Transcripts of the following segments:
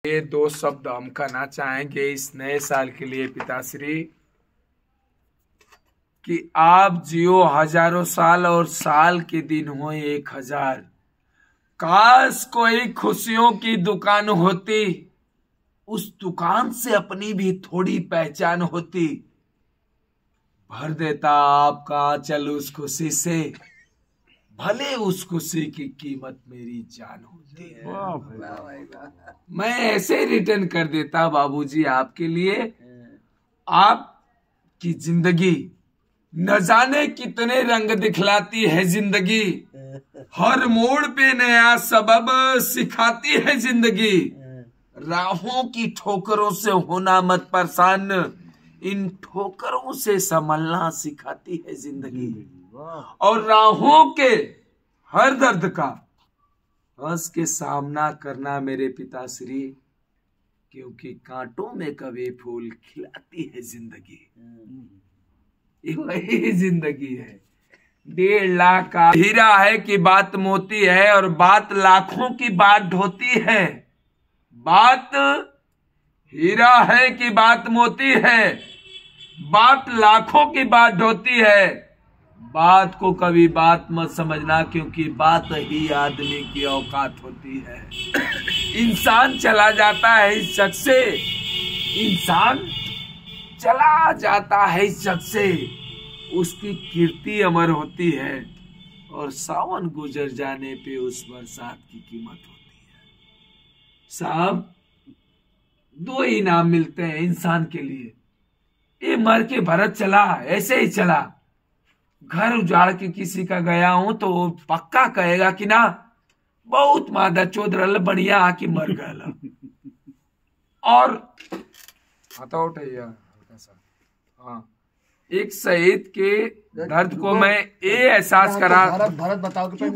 ये दो शब्द हम कहना चाहेंगे इस नए साल के लिए पिताश्री कि आप जियो हजारों साल और साल के दिन हो 1000। काश कोई खुशियों की दुकान होती, उस दुकान से अपनी भी थोड़ी पहचान होती, भर देता आपका आंचल उस खुशी से, भले उस खुशी की कीमत मेरी जान होती है। मैं ऐसे रिटर्न कर देता बाबूजी आपके लिए। आपकी जिंदगी न जाने कितने रंग दिखलाती है जिंदगी, हर मोड़ पे नया सबब सिखाती है जिंदगी। राहों की ठोकरों से होना मत परेशान, इन ठोकरों से संभलना सिखाती है जिंदगी। और राहों के हर दर्द का हंस के सामना करना मेरे पिताश्री, क्योंकि कांटों में कभी फूल खिलाती है जिंदगी। ये वही जिंदगी है। 1.5 लाख का हीरा है कि बात मोती है, और बात लाखों की बात ढोती है। बात हीरा है कि बात मोती है, बात लाखों की बात ढोती है। बात को कभी बात मत समझना, क्योंकि बात ही आदमी की औकात होती है। इंसान चला जाता है इस जग से, इंसान चला जाता है इस जग से, उसकी कीर्ति अमर होती है। और सावन गुजर जाने पे उस बरसात की कीमत होती है। साहब, 2 इनाम मिलते हैं इंसान के लिए। ये मर के भरत चला, ऐसे ही चला। घर उजाड़ के किसी का गया हूं तो वो पक्का कहेगा कि ना बहुत मादा चौधरल बढ़िया आके मर गया। और हाथा उठाइए हल्का सा। हाँ, एक शहीद के दर्द को मैं ये एहसास करा। भरत बताओ कि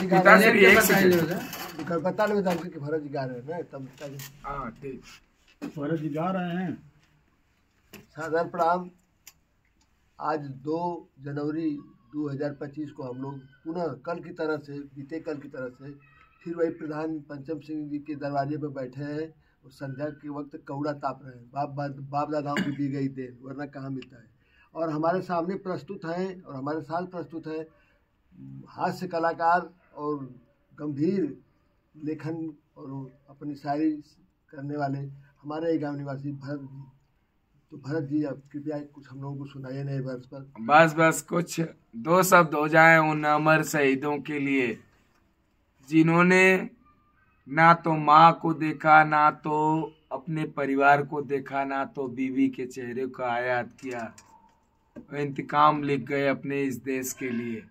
पिताश्री एक सेकंड बता लो कि भरत जी गा रहे हैं ना, तब हाँ ठीक, भरत जी गा रहे हैं। सादर प्रणाम। आज 2 जनवरी 2025 को हम लोग पुनः कल की तरह से, बीते कल की तरह से फिर वही प्रधान पंचम सिंह जी के दरवाजे पर बैठे हैं और संध्या के वक्त कौड़ा ताप रहे हैं। बाप दादाओं की दी गई देन, वरना कहाँ मिलता है। और हमारे सामने प्रस्तुत हैं और हमारे साथ प्रस्तुत हैं हास्य कलाकार और गंभीर लेखन और अपनी शायरी करने वाले हमारे गांव निवासी भरत जी। तो भरत जी, आप कृपया कुछ हम लोगों को सुनाइए नए वर्ष पर। बस कुछ 2 शब्द हो जाए उन अमर शहीदों के लिए, जिन्होंने ना तो माँ को देखा, ना तो अपने परिवार को देखा, ना तो बीवी के चेहरे को याद किया, इंतकाम लिख गए अपने इस देश के लिए।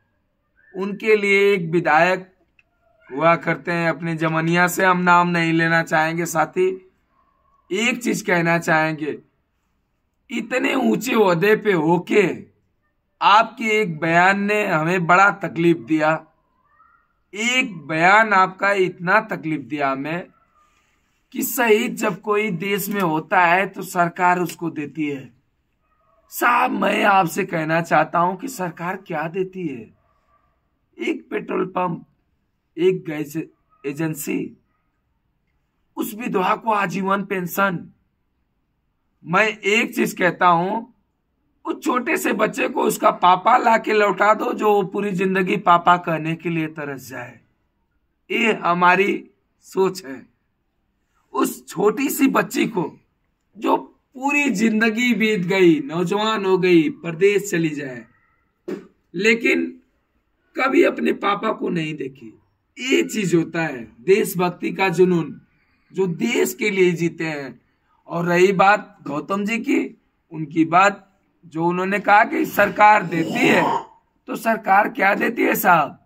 उनके लिए एक विधायक हुआ करते हैं अपने जमनिया से, हम नाम नहीं लेना चाहेंगे। साथी, एक चीज कहना चाहेंगे, इतने ऊंचे ओहदे पे होके आपके एक बयान ने हमें बड़ा तकलीफ दिया। एक बयान आपका इतना तकलीफ दिया हमें कि शहीद जब कोई देश में होता है तो सरकार उसको देती है। साहब, मैं आपसे कहना चाहता हूं कि सरकार क्या देती है? एक पेट्रोल पंप, एक गैस एजेंसी, उस विधवा को आजीवन पेंशन। मैं एक चीज कहता हूं, उस छोटे से बच्चे को उसका पापा लाके लौटा दो, जो पूरी जिंदगी पापा कहने के लिए तरस जाए। ये हमारी सोच है। उस छोटी सी बच्ची को जो पूरी जिंदगी बीत गई, नौजवान हो गई, परदेश चली जाए, लेकिन कभी अपने पापा को नहीं देखी। ये चीज होता है देशभक्ति का जुनून, जो देश के लिए जीते हैं। और रही बात गौतम जी की, उनकी बात जो उन्होंने कहा कि सरकार देती है, तो सरकार क्या देती है साहब?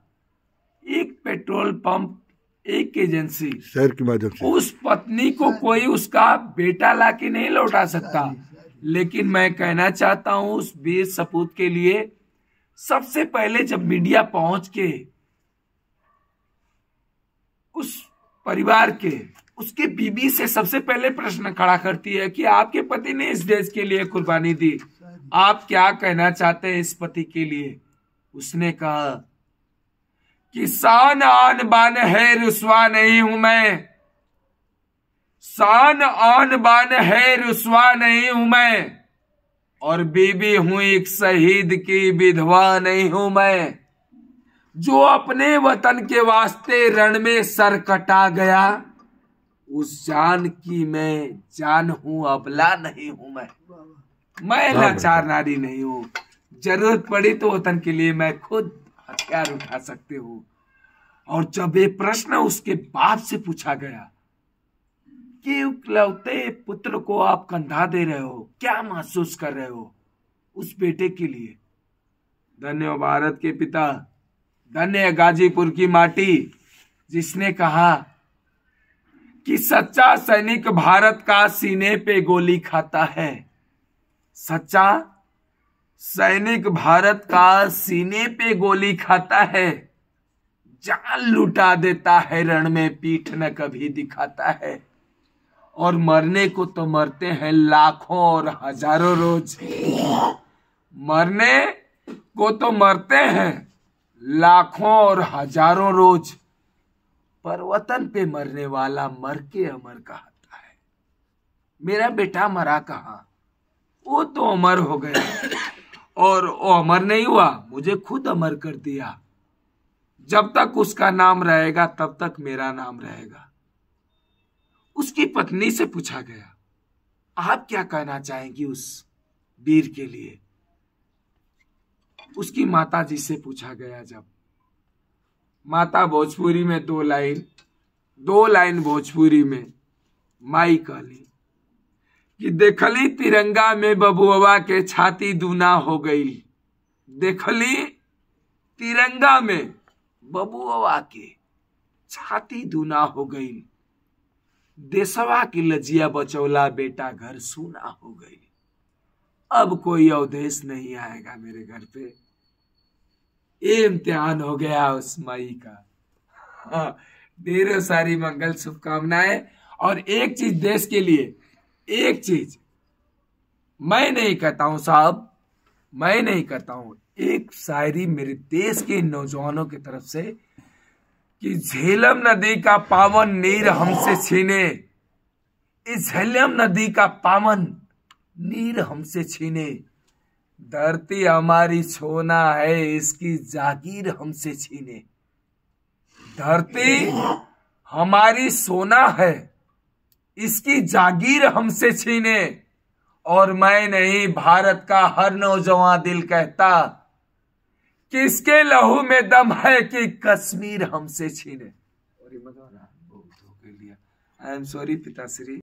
एक पेट्रोल पंप, एक एजेंसी, शहर के माध्यम से। उस पत्नी को कोई उसका बेटा लाके नहीं लौटा सकता। लेकिन मैं कहना चाहता हूं उस वीर सपूत के लिए, सबसे पहले जब मीडिया पहुंच के उस परिवार के, उसके बीबी से सबसे पहले प्रश्न खड़ा करती है कि आपके पति ने इस देश के लिए कुर्बानी दी, आप क्या कहना चाहते हैं इस पति के लिए? उसने कहा कि शान आन बान है रुसवा नहीं हूं मैं, शान आन बान है रुसवा नहीं हूं मैं, और बीबी हूं एक शहीद की विधवा नहीं हूं मैं। जो अपने वतन के वास्ते रण में सर कटा गया, उस जान की मैं जान हूं, अबला नहीं हूं मैं लाचार नारी नहीं हूं। जरूरत पड़ी तो वतन के लिए मैं खुद हथियार उठा सकती हूँ। और जब ये प्रश्न उसके बाप से पूछा गया कि इकलौते पुत्र को आप कंधा दे रहे हो, क्या महसूस कर रहे हो उस बेटे के लिए? धन्य हो भारत के पिता, धन्य है गाजीपुर की माटी, जिसने कहा कि सच्चा सैनिक भारत का सीने पे गोली खाता है। सच्चा सैनिक भारत का सीने पे गोली खाता है, जान लुटा देता है रण में, पीठ न कभी दिखाता है। और मरने को तो मरते हैं लाखों और हजारों रोज, मरने को तो मरते हैं लाखों और हजारों रोज, पर वतन पे मरने वाला मर के अमर कहता है। मेरा बेटा मरा कहाँ, वो तो अमर हो गया, और वो अमर नहीं हुआ, मुझे खुद अमर कर दिया। जब तक उसका नाम रहेगा तब तक मेरा नाम रहेगा। उसकी पत्नी से पूछा गया, आप क्या कहना चाहेंगी उस वीर के लिए? उसकी माता जी से पूछा गया। जब माता भोजपुरी में दो लाइन भोजपुरी में माई कहली कि देखली तिरंगा में बबुआ के छाती दूना हो गई, देखली तिरंगा में बबुआ के छाती दूना हो गई, देशवा की लजिया बचौला बेटा घर सूना हो गई। अब कोई अवधेश नहीं आएगा मेरे घर पे। ये इम्तिहान हो गया उस माई का। ढेरों सारी मंगल शुभकामनाएं। और एक चीज देश के लिए, एक चीज मैं नहीं कहता हूं साहब, मैं नहीं कहता हूं, एक शायरी मेरे देश के नौजवानों की तरफ से कि झेलम नदी का पावन नीर हमसे छीने, इस झेलम नदी का पावन नीर हमसे छीने, धरती हमारी सोना है इसकी जागीर हमसे छीने। धरती हमारी सोना है इसकी जागीर हमसे छीने, और मैं नहीं भारत का हर नौजवान दिल कहता कि इसके लहू में दम है कि कश्मीर हमसे छीने। आई एम सॉरी पिताश्री।